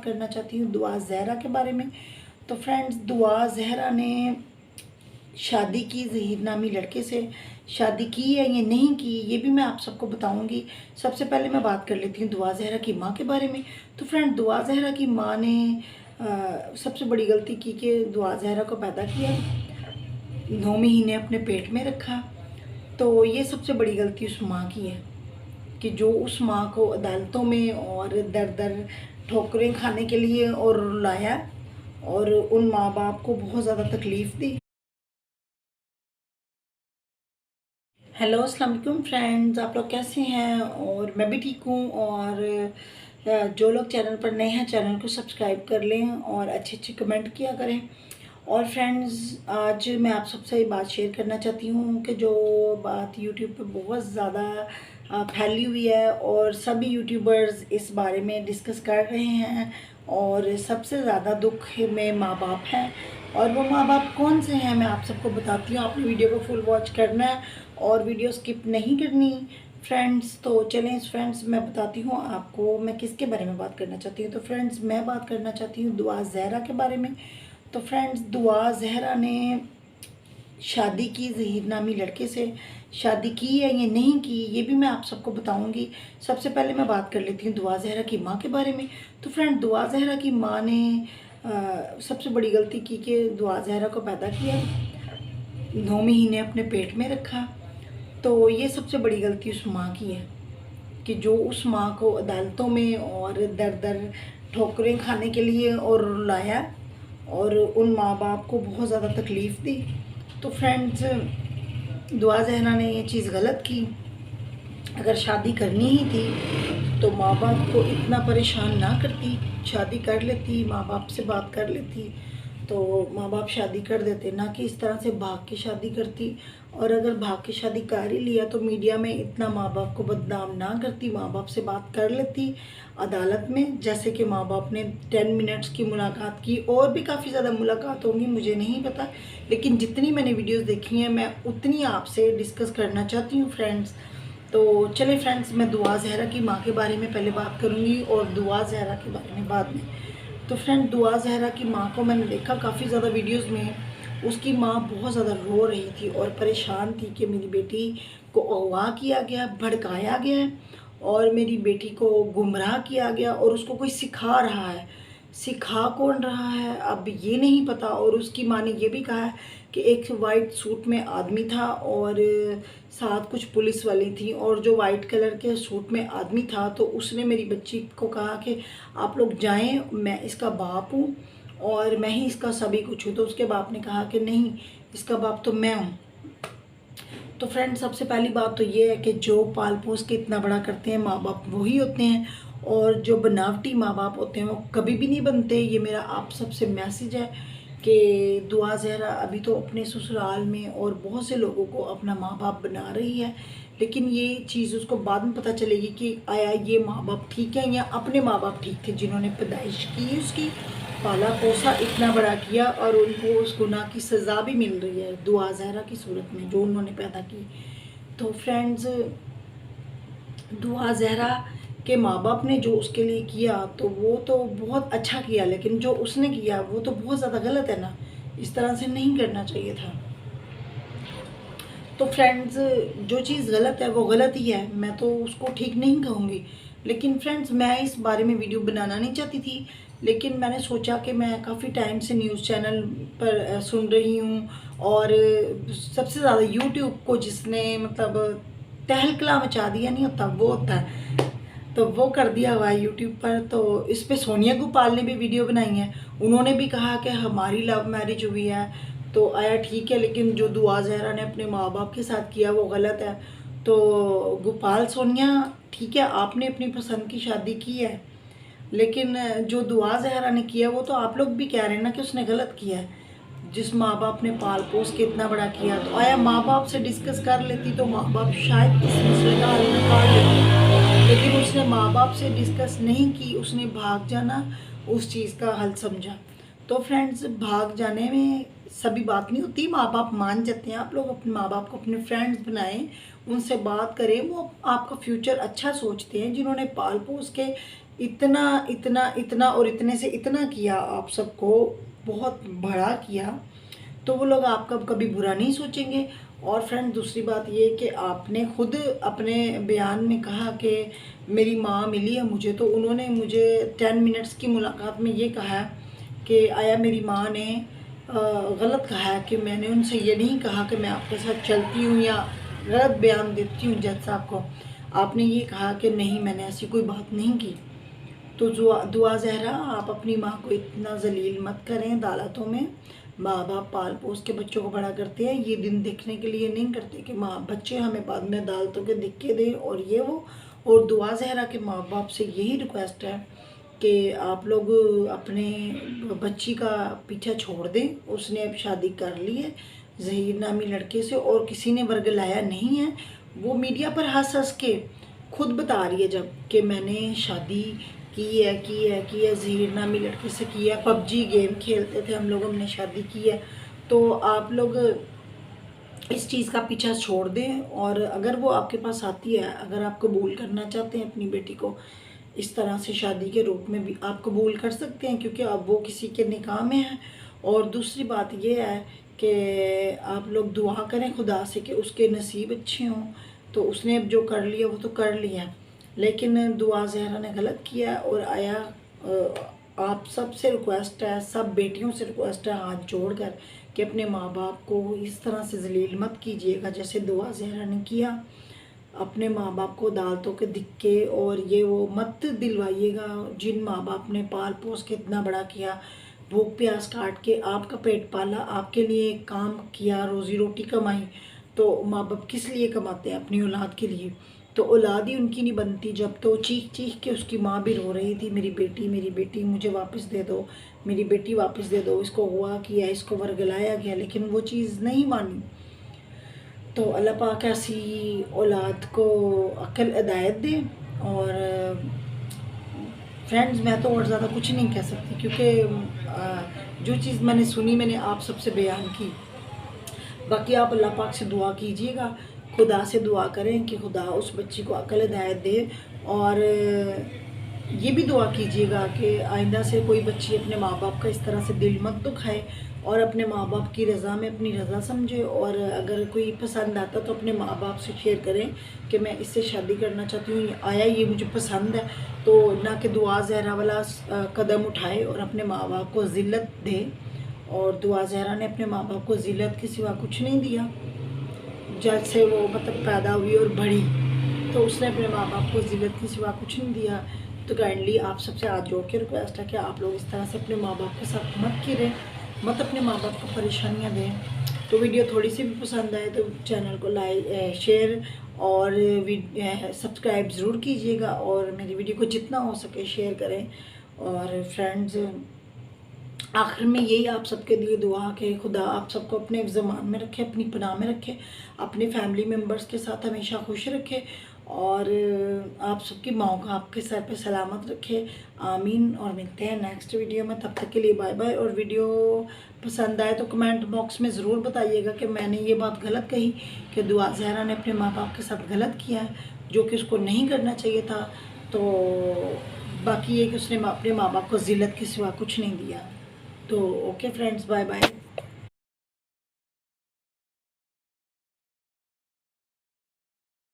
करना चाहती हूँ दुआ ज़हरा के बारे में। तो फ्रेंड्स, दुआ ज़हरा ने शादी की, ज़हीर नामी लड़के से शादी की है या नहीं की, ये भी मैं आप सबको बताऊंगी। सबसे पहले मैं बात कर लेती हूँ दुआ ज़हरा की माँ के बारे में। तो फ्रेंड, दुआ ज़हरा की माँ ने सबसे बड़ी गलती की कि दुआ ज़हरा को पैदा किया, 9 महीने अपने पेट में रखा। तो ये सबसे बड़ी गलती उस माँ की है कि जो उस माँ को अदालतों में और दर दर ठोकरें खाने के लिए और रुलाया और उन माँ बाप को बहुत ज़्यादा तकलीफ़ दी। हेलो, अस्सलाम वालेकुम फ्रेंड्स, आप लोग कैसे हैं? और मैं भी ठीक हूँ। और जो लोग चैनल पर नए हैं, चैनल को सब्सक्राइब कर लें और अच्छे अच्छे कमेंट किया करें। और फ्रेंड्स, आज मैं आप सबसे बात शेयर करना चाहती हूँ कि जो बात यूट्यूब पे बहुत ज़्यादा फैली हुई है और सभी यूट्यूबर्स इस बारे में डिस्कस कर रहे हैं, और सबसे ज़्यादा दुख में माँ बाप हैं। और वो माँ बाप कौन से हैं, मैं आप सबको बताती हूँ। आपने वीडियो को फुल वॉच करना है और वीडियो स्किप नहीं करनी फ्रेंड्स। तो चलें फ्रेंड्स, मैं बताती हूँ आपको मैं किसके बारे में बात करना चाहती हूँ। तो फ्रेंड्स, मैं बात करना चाहती हूँ दुआ ज़हरा के बारे में। तो फ्रेंड्स, दुआ ज़हरा ने शादी की, ज़हीर नामी लड़के से शादी की है या नहीं की, ये भी मैं आप सबको बताऊंगी। सबसे पहले मैं बात कर लेती हूँ दुआ ज़हरा की माँ के बारे में। तो फ्रेंड, दुआ ज़हरा की माँ ने सबसे बड़ी गलती की कि दुआ ज़हरा को पैदा किया, 9 महीने अपने पेट में रखा। तो ये सबसे बड़ी गलती उस माँ की है कि जो उस माँ को अदालतों में और दर दर ठोकरें खाने के लिए और रुलाया और उन माँ बाप को बहुत ज़्यादा तकलीफ़ दी। तो फ्रेंड्स, दुआ ज़हरा ने ये चीज़ गलत की। अगर शादी करनी ही थी तो माँ बाप को इतना परेशान ना करती, शादी कर लेती, माँ बाप से बात कर लेती तो माँ बाप शादी कर देते, ना कि इस तरह से भाग के शादी करती। और अगर भाग के शादी कर ही लिया तो मीडिया में इतना माँ बाप को बदनाम ना करती, माँ बाप से बात कर लेती अदालत में। जैसे कि माँ बाप ने 10 मिनट्स की मुलाकात की, और भी काफ़ी ज़्यादा मुलाकात होंगी, मुझे नहीं पता, लेकिन जितनी मैंने वीडियोस देखी हैं मैं उतनी आपसे डिस्कस करना चाहती हूँ फ्रेंड्स। तो चले फ्रेंड्स, मैं दुआ ज़हरा की माँ के बारे में पहले बात करूँगी और दुआ ज़हरा के बारे में बाद में। तो फ्रेंड, दुआ ज़हरा की माँ को मैंने देखा काफ़ी ज़्यादा वीडियोस में, उसकी माँ बहुत ज़्यादा रो रही थी और परेशान थी कि मेरी बेटी को अगवा किया गया, भड़काया गया है और मेरी बेटी को गुमराह किया गया और उसको कोई सिखा रहा है। सिखा कौन रहा है अब ये नहीं पता। और उसकी माँ ने ये भी कहा है कि एक वाइट सूट में आदमी था और साथ कुछ पुलिस वाली थी, और जो वाइट कलर के सूट में आदमी था तो उसने मेरी बच्ची को कहा कि आप लोग जाएं, मैं इसका बाप हूँ और मैं ही इसका सभी कुछ हूँ। तो उसके बाप ने कहा कि नहीं, इसका बाप तो मैं हूँ। तो फ्रेंड, सबसे पहली बात तो ये है कि जो पाल पोस के इतना बड़ा करते हैं माँ बाप वही होते हैं, और जो बनावटी माँ बाप होते हैं वो कभी भी नहीं बनते। ये मेरा आप सबसे मैसेज है कि दुआ ज़हरा अभी तो अपने ससुराल में और बहुत से लोगों को अपना माँ बाप बना रही है, लेकिन ये चीज़ उसको बाद में पता चलेगी कि आया ये माँ बाप ठीक है या अपने माँ बाप ठीक थे जिन्होंने पैदाइश की उसकी, पाला पोसा, इतना बड़ा किया, और उनको उस गुनाह की सज़ा भी मिल रही है दुआ ज़हरा की सूरत में जो उन्होंने पैदा की। तो फ्रेंड्स, दुआ ज़हरा के माँ बाप ने जो उसके लिए किया तो वो तो बहुत अच्छा किया, लेकिन जो उसने किया वो तो बहुत ज़्यादा गलत है ना, इस तरह से नहीं करना चाहिए था। तो फ्रेंड्स, जो चीज़ गलत है वो गलत ही है, मैं तो उसको ठीक नहीं कहूँगी। लेकिन फ्रेंड्स, मैं इस बारे में वीडियो बनाना नहीं चाहती थी, लेकिन मैंने सोचा कि मैं काफ़ी टाइम से न्यूज़ चैनल पर सुन रही हूँ, और सबसे ज़्यादा यूट्यूब को जिसने मतलब तहलकला मचा दिया नहीं होता वो होता है, तो वो कर दिया हुआ है यूट्यूब पर। तो इस पे सोनिया गोपाल ने भी वीडियो बनाई है, उन्होंने भी कहा कि हमारी लव मैरिज हुई है। तो आया ठीक है, लेकिन जो दुआ ज़हरा ने अपने माँ बाप के साथ किया वो गलत है। तो गोपाल सोनिया, ठीक है, आपने अपनी पसंद की शादी की है, लेकिन जो दुआ ज़हरा ने किया वो तो आप लोग भी कह रहे हैं ना कि उसने गलत किया है। जिस माँ बाप ने पाल पोस के इतना बड़ा किया, तो आया माँ बाप से डिस्कस कर लेती तो माँ बाप शायद इस मसले का हल निकाल लेते, लेकिन उसने माँ बाप से डिस्कस नहीं की, उसने भाग जाना उस चीज़ का हल समझा। तो फ्रेंड्स, भाग जाने में सभी बात नहीं होती, माँ बाप मान जाते हैं। आप लोग अपने माँ बाप को अपने फ्रेंड्स बनाएं, उनसे बात करें, वो आपका फ्यूचर अच्छा सोचते हैं। जिन्होंने पाल पोस के इतना इतना इतना और इतने से इतना किया, आप सबको बहुत बड़ा किया, तो वो लोग आपका कभी बुरा नहीं सोचेंगे। और फ्रेंड दूसरी बात ये कि आपने खुद अपने बयान में कहा कि मेरी माँ मिली है मुझे, तो उन्होंने मुझे 10 मिनट्स की मुलाकात में ये कहा कि आया मेरी माँ ने गलत कहा है कि मैंने उनसे ये नहीं कहा कि मैं आपके साथ चलती हूँ या गलत बयान देती हूँ जज साहब को। आपने ये कहा कि नहीं, मैंने ऐसी कोई बात नहीं की। तो दुआ ज़हरा, आप अपनी माँ को इतना जलील मत करें अदालतों में। माँ बाप पाल पोस के बच्चों को बड़ा करते हैं, ये दिन देखने के लिए नहीं करते कि माँ बच्चे हमें बाद में अदालतों के दिख के दें और ये वो। और दुआ ज़हरा के माँ बाप से यही रिक्वेस्ट है कि आप लोग अपने बच्ची का पीछा छोड़ दें। उसने अब शादी कर ली है ज़हीर नामी लड़के से और किसी ने वर्गलाया नहीं है। वो मीडिया पर हंस हंस के खुद बता रही है जब कि मैंने शादी की है ज़हीर नामी लड़के से की है, पबजी गेम खेलते थे हम लोग, हमने शादी की है। तो आप लोग इस चीज़ का पीछा छोड़ दें और अगर वो आपके पास आती है, अगर आप कबूल करना चाहते हैं अपनी बेटी को इस तरह से शादी के रूप में भी आप कबूल कर सकते हैं, क्योंकि अब वो किसी के निकाह में है। और दूसरी बात ये है कि आप लोग दुआ करें खुदा से कि उसके नसीब अच्छे हों। तो उसने अब जो कर लिया वो तो कर लिया, लेकिन दुआ ज़हरा ने गलत किया। और आया आप सब से रिक्वेस्ट है, सब बेटियों से रिक्वेस्ट है हाथ जोड़कर कि अपने माँ बाप को इस तरह से जलील मत कीजिएगा जैसे दुआ ज़हरा ने किया। अपने माँ बाप को अदालतों के दिक्के और ये वो मत दिलवाइएगा। जिन माँ बाप ने पाल पोस के इतना बड़ा किया, भूख प्यास काट के आपका पेट पाला, आपके लिए काम किया, रोज़ी रोटी कमाई, तो माँ बाप किस लिए कमाते हैं? अपनी औलाद के लिए। तो औलाद ही उनकी नहीं बनती। जब तो चीख चीख के उसकी माँ भी रो रही थी, मेरी बेटी मुझे वापस दे दो, मेरी बेटी वापस दे दो, इसको हुआ किया, इसको वर्गलाया गया, लेकिन वो चीज़ नहीं मानी। तो अल्लाह पाक ऐसी औलाद को अक्ल हिदायत दे। और फ्रेंड्स मैं तो और ज़्यादा कुछ नहीं कह सकती, क्योंकि जो चीज़ मैंने सुनी मैंने आप सबसे बयान की। बाकी आप अल्लाह पाक से दुआ कीजिएगा, खुदा से दुआ करें कि खुदा उस बच्ची को अक्ल हिदायत दे। और ये भी दुआ कीजिएगा कि आइंदा से कोई बच्ची अपने माँ बाप का इस तरह से दिल मत दुखाए और अपने माँ बाप की रज़ा में अपनी रज़ा समझे। और अगर कोई पसंद आता तो अपने माँ बाप से शेयर करें कि मैं इससे शादी करना चाहती हूँ, आया ये मुझे पसंद है। तो ना कि दुआ ज़हरा वाला कदम उठाए और अपने माँ बाप को ज़िल्लत दे। और दुआ ज़हरा ने अपने माँ बाप को ज़िल्लत के सिवा कुछ नहीं दिया। जब से वो मतलब पैदा हुई और बढ़ी, तो उसने अपने माँ बाप को ज़िल्लत के सिवा कुछ नहीं दिया। तो काइंडली आप सबसे हाथ जोड़ के रिक्वेस्ट है कि आप लोग इस तरह से अपने माँ बाप के साथ मत गिरें, मत अपने माँ बाप को परेशानियाँ दें। तो वीडियो थोड़ी सी भी पसंद आए तो चैनल को लाइक शेयर और सब्सक्राइब ज़रूर कीजिएगा। और मेरी वीडियो को जितना हो सके शेयर करें। और फ्रेंड्स आखिर में यही आप सबके लिए दुआ कि खुदा आप सबको अपने ज़मान में रखे, अपनी पनाह में रखे, अपने फैमिली मेम्बर्स के साथ हमेशा खुश रखे और आप सबकी माओ को आपके सर पे सलामत रखे। आमीन। और मिलते हैं नेक्स्ट वीडियो में, तब तक के लिए बाय बाय। और वीडियो पसंद आए तो कमेंट बॉक्स में ज़रूर बताइएगा कि मैंने ये बात गलत कही कि दुआ ज़हरा ने अपने माँ बाप के साथ गलत किया है, जो कि उसको नहीं करना चाहिए था। तो बाकी ये कि उसने अपने माँ बाप को ज़िल्लत के सिवा कुछ नहीं दिया। तो ओके फ्रेंड्स, बाय बाय।